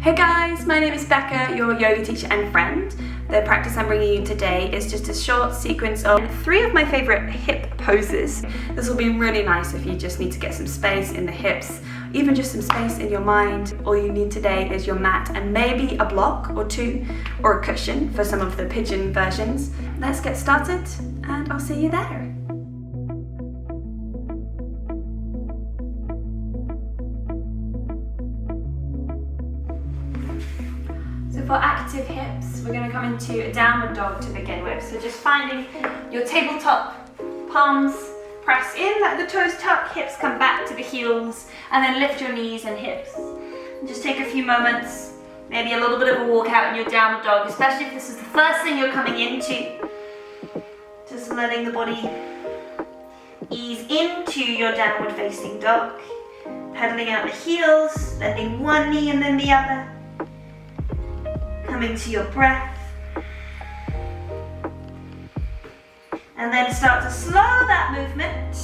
Hey guys, my name is Becca, your yoga teacher and friend. The practice I'm bringing you today is just a short sequence of 3 of my favorite hip poses. This will be really nice if you just need to get some space in the hips, even just some space in your mind. All you need today is your mat and maybe a block or 2 or a cushion for some of the pigeon versions. Let's get started and I'll see you there. So for active hips, we're going to come into a downward dog to begin with. So just finding your tabletop, palms press in, let the toes tuck, hips come back to the heels, and then lift your knees and hips. And just take a few moments, maybe a little bit of a walk out in your downward dog, especially if this is the first thing you're coming into. Just letting the body ease into your downward facing dog. Pedaling out the heels, bending one knee and then the other. Coming to your breath, and then start to slow that movement.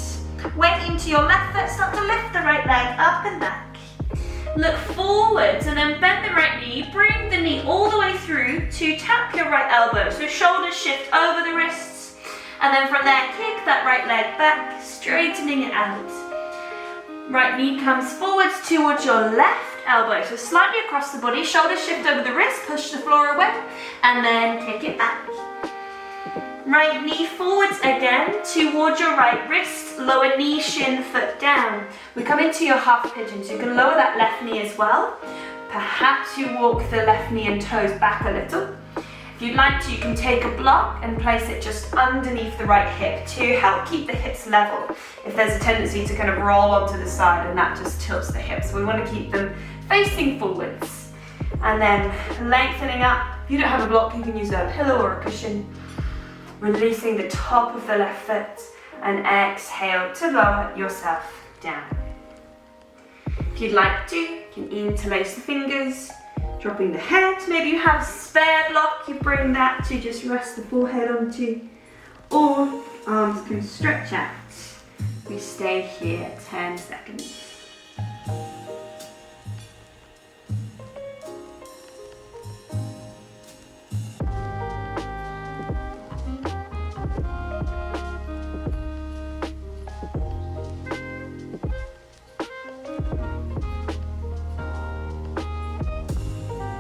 Weight into your left foot, start to lift the right leg up and back. Look forwards and then bend the right knee, bring the knee all the way through to tap your right elbow. So shoulders shift over the wrists, and then from there kick that right leg back, straightening it out. Right knee comes forwards towards your left elbow, so slightly across the body, shoulders shift over the wrist, push the floor away, and then kick it back. Right knee forwards again towards your right wrist, lower knee, shin, foot down. We come into your half pigeon, so you can lower that left knee as well. Perhaps you walk the left knee and toes back a little. If you'd like to, you can take a block and place it just underneath the right hip to help keep the hips level. If there's a tendency to kind of roll onto the side and that just tilts the hips, we want to keep them facing forwards. And then lengthening up. If you don't have a block, you can use a pillow or a cushion. Releasing the top of the left foot and exhale to lower yourself down. If you'd like to, you can interlace the fingers, dropping the head. Maybe you have a spare block, you bring that to just rest the forehead onto, or arms can stretch out. We stay here 10 seconds.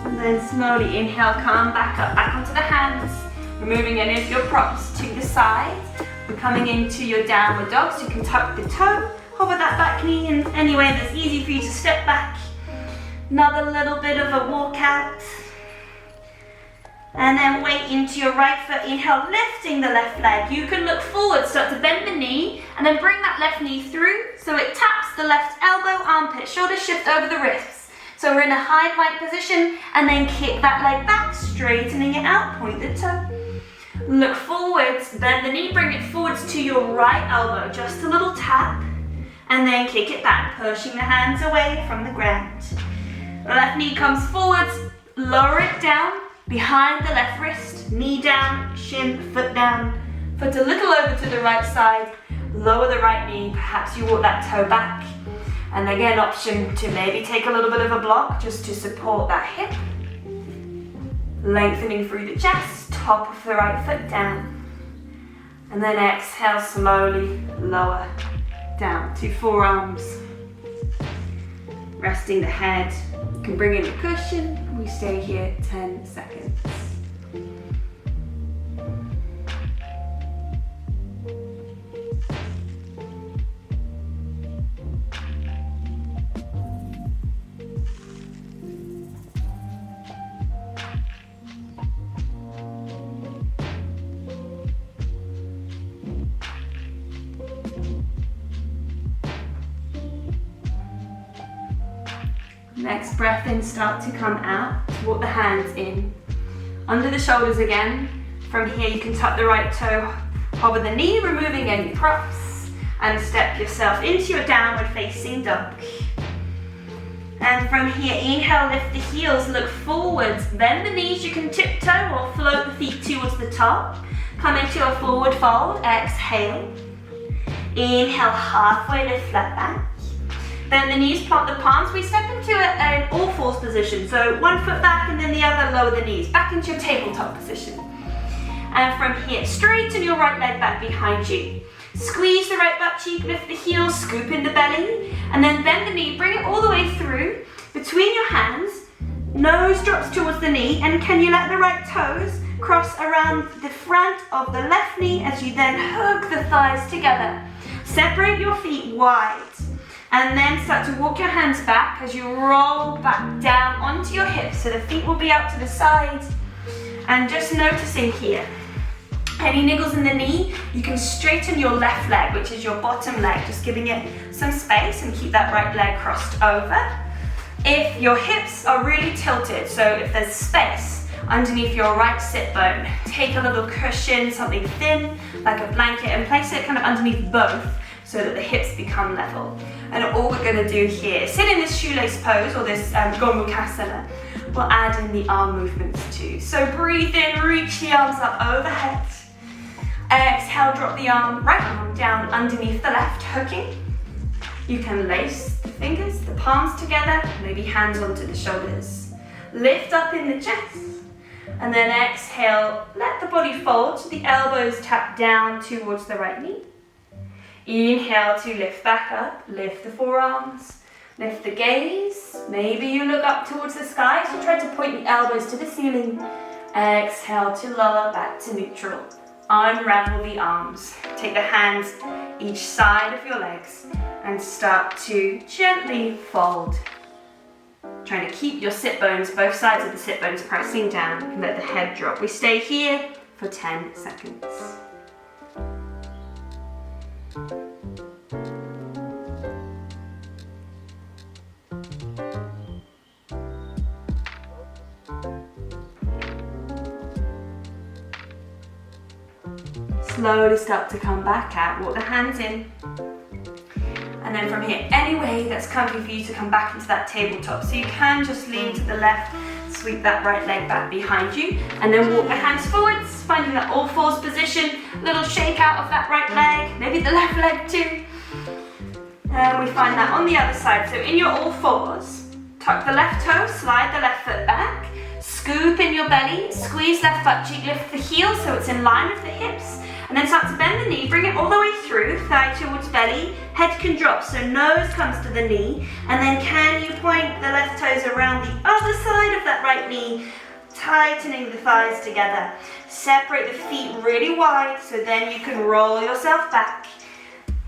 And then slowly inhale, come back up, back onto the hands, removing any of your props to the side. We're coming into your downward dog, so you can tuck the toe, hover that back knee in any way that's easy for you to step back. Another little bit of a walk out. And then weight into your right foot, inhale, lifting the left leg. You can look forward, start to bend the knee, and then bring that left knee through, so it taps the left elbow, armpit, shoulders shift over the wrists. So we're in a high plank position, and then kick that leg back, straightening it out, point the toe. Look forwards, bend the knee, bring it forwards to your right elbow, just a little tap, and then kick it back, pushing the hands away from the ground. The left knee comes forwards, lower it down, behind the left wrist, knee down, shin, foot down, foot a little over to the right side, lower the right knee, perhaps you walk that toe back. And again, option to maybe take a little bit of a block just to support that hip. Lengthening through the chest, top of the right foot down. And then exhale, slowly lower down to forearms. Resting the head. You can bring in a cushion. We stay here 10 seconds. Next breath in, start to come out, walk the hands in, under the shoulders again. From here you can tuck the right toe, hover the knee, removing any props, and step yourself into your downward facing dog. And from here, inhale, lift the heels, look forwards, bend the knees, you can tiptoe or float the feet towards the top. Come into a forward fold, exhale. Inhale, halfway lift flat back. Bend the knees, plant the palms. We step into an all fours position. So one foot back and then the other, lower the knees. Back into your tabletop position. And from here, straighten your right leg back behind you. Squeeze the right butt cheek, lift the heels, scoop in the belly, and then bend the knee, bring it all the way through, between your hands, nose drops towards the knee, and can you let the right toes cross around the front of the left knee as you then hug the thighs together. Separate your feet wide, and then start to walk your hands back as you roll back down onto your hips, so the feet will be out to the side, and just noticing here. Any niggles in the knee, you can straighten your left leg, which is your bottom leg, just giving it some space and keep that right leg crossed over. If your hips are really tilted, so if there's space underneath your right sit bone, take a little cushion, something thin, like a blanket, and place it kind of underneath both so that the hips become level. And all we're going to do here is sit in this shoelace pose, or this Gomukasana. We'll add in the arm movements too. So breathe in, reach the arms up overhead. Exhale, drop the right arm down underneath the left, hooking. You can lace the fingers, the palms together, maybe hands onto the shoulders. Lift up in the chest, and then exhale, let the body fold so the elbows tap down towards the right knee. Inhale to lift back up, lift the forearms, lift the gaze. Maybe you look up towards the sky, so try to point the elbows to the ceiling. Exhale to lower back to neutral. Unravel the arms. Take the hands each side of your legs and start to gently fold. Trying to keep your sit bones, both sides of the sit bones pressing down, and let the head drop. We stay here for 10 seconds. Slowly start to come back out, walk the hands in. And then from here, any way that's comfy for you to come back into that tabletop. So you can just lean to the left, sweep that right leg back behind you, and then walk the hands forwards, finding that all fours position, little shake out of that right leg, maybe the left leg too. And we find that on the other side. So in your all fours, tuck the left toe, slide the left foot back, scoop in your belly, squeeze left butt cheek, lift the heel so it's in line with the hips. And then start to bend the knee, bring it all the way through, thigh towards belly, head can drop, so nose comes to the knee, and then can you point the left toes around the other side of that right knee, tightening the thighs together. Separate the feet really wide, so then you can roll yourself back,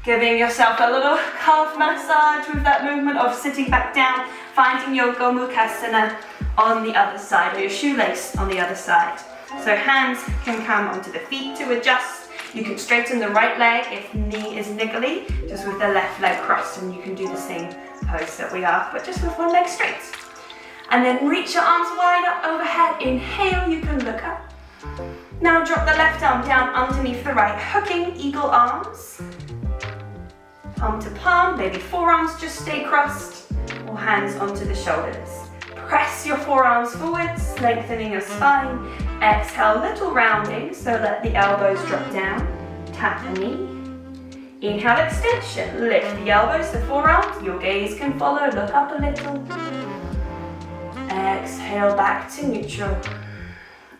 giving yourself a little calf massage with that movement of sitting back down, finding your Gomukasana on the other side, or your shoelace on the other side. So hands can come onto the feet to adjust. You can straighten the right leg if knee is niggly, just with the left leg crossed, and you can do the same pose that we are, but just with one leg straight. And then reach your arms wide up overhead. Inhale, you can look up. Now drop the left arm down underneath the right, hooking eagle arms. Palm to palm, maybe forearms just stay crossed, or hands onto the shoulders. Press your forearms forwards, lengthening your spine. Exhale, little rounding, so let the elbows drop down. Tap the knee. Inhale, extension. Lift the elbows, the forearms. Your gaze can follow. Look up a little. Exhale, back to neutral.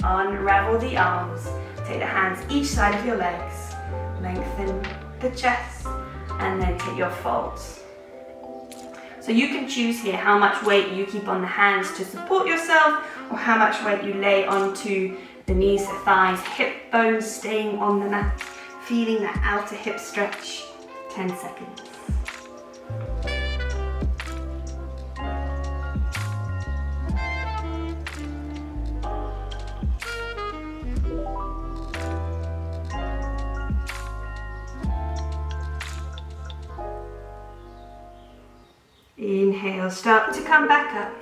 Unravel the arms. Take the hands each side of your legs. Lengthen the chest, and then take your folds. So you can choose here how much weight you keep on the hands to support yourself, or how much weight you lay onto the knees, the thighs, hip bones staying on the mat, feeling that outer hip stretch. 10 seconds. Inhale, start to come back up.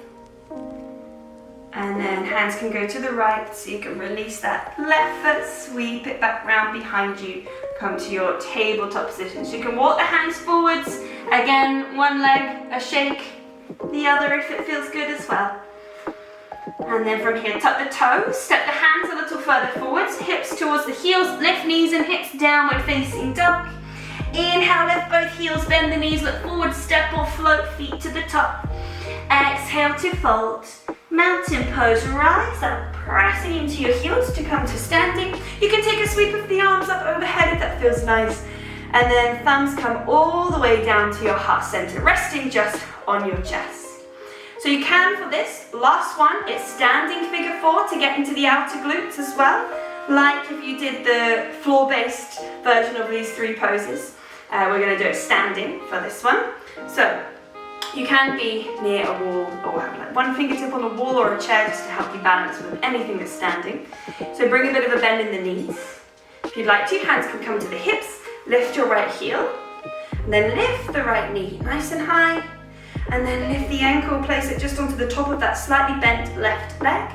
And then hands can go to the right, so you can release that left foot, sweep it back round behind you, come to your tabletop position. So you can walk the hands forwards, again, one leg, a shake, the other if it feels good as well. And then from here, tuck the toes, step the hands a little further forwards, hips towards the heels, lift knees and hips, downward facing dog. Inhale, lift both heels, bend the knees, look forward, step or float feet to the top. Exhale to fold. Mountain pose, rise up, pressing into your heels to come to standing. You can take a sweep of the arms up overhead if that feels nice. And then thumbs come all the way down to your heart center, resting just on your chest. So you can, for this last one, it's standing figure 4 to get into the outer glutes as well. Like if you did the floor-based version of these 3 poses. We're going to do it standing for this one. So you can be near a wall or have like one fingertip on a wall or a chair just to help you balance with anything that's standing. So bring a bit of a bend in the knees. If you'd like to, hands can come to the hips. Lift your right heel. And then lift the right knee nice and high. And then lift the ankle, place it just onto the top of that slightly bent left leg.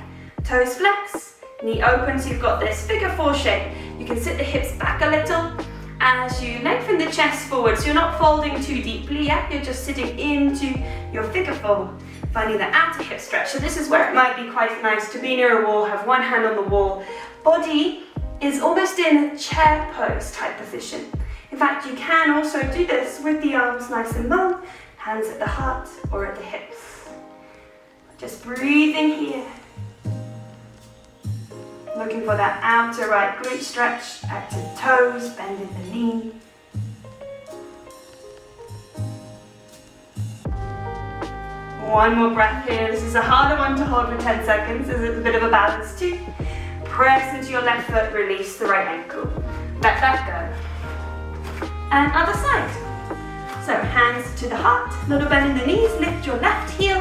Toes flex, knee open, so you've got this figure 4 shape. You can sit the hips back a little as you lengthen the chest forward, so you're not folding too deeply yet, you're just sitting into your figure 4, finding the outer hip stretch. So this is where it might be quite nice to be near a wall, have one hand on the wall. Body is almost in chair pose type position. In fact, you can also do this with the arms nice and long, hands at the heart or at the hips. Just breathing here. Looking for that outer right glute stretch, active toes, bending the knee. One more breath here. This is a harder one to hold for 10 seconds. This is a bit of a balance too. Press into your left foot, release the right ankle. Let that go. And other side. So hands to the heart, little bend in the knees, lift your left heel.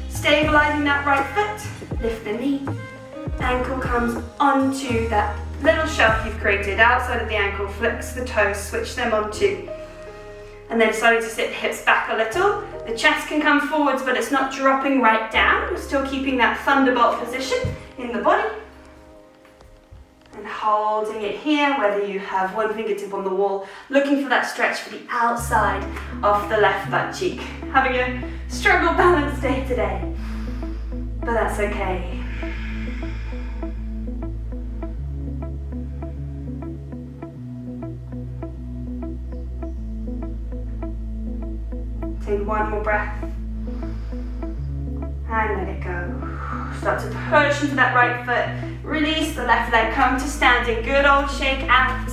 Stabilizing that right foot, lift the knee. Ankle comes onto that little shelf you've created outside of the ankle, flex the toes, switch them onto. And then starting to sit the hips back a little. The chest can come forwards, but it's not dropping right down. You're still keeping that thunderbolt position in the body. And holding it here, whether you have one fingertip on the wall, looking for that stretch for the outside of the left butt cheek. Having a struggle balance day today, but that's okay. Take one more breath and let it go. Start to push into that right foot, release the left leg, come to standing, good old shake out,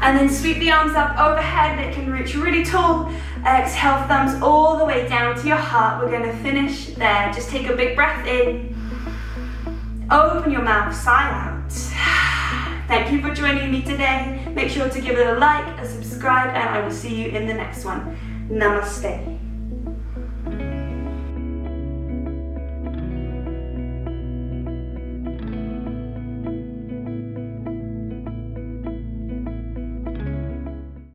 and then sweep the arms up overhead. They can reach really tall. Exhale, thumbs all the way down to your heart. We're going to finish there. Just take a big breath in, open your mouth, sigh out. Thank you for joining me today. Make sure to give it a like, a subscribe, and I will see you in the next one. Namaste.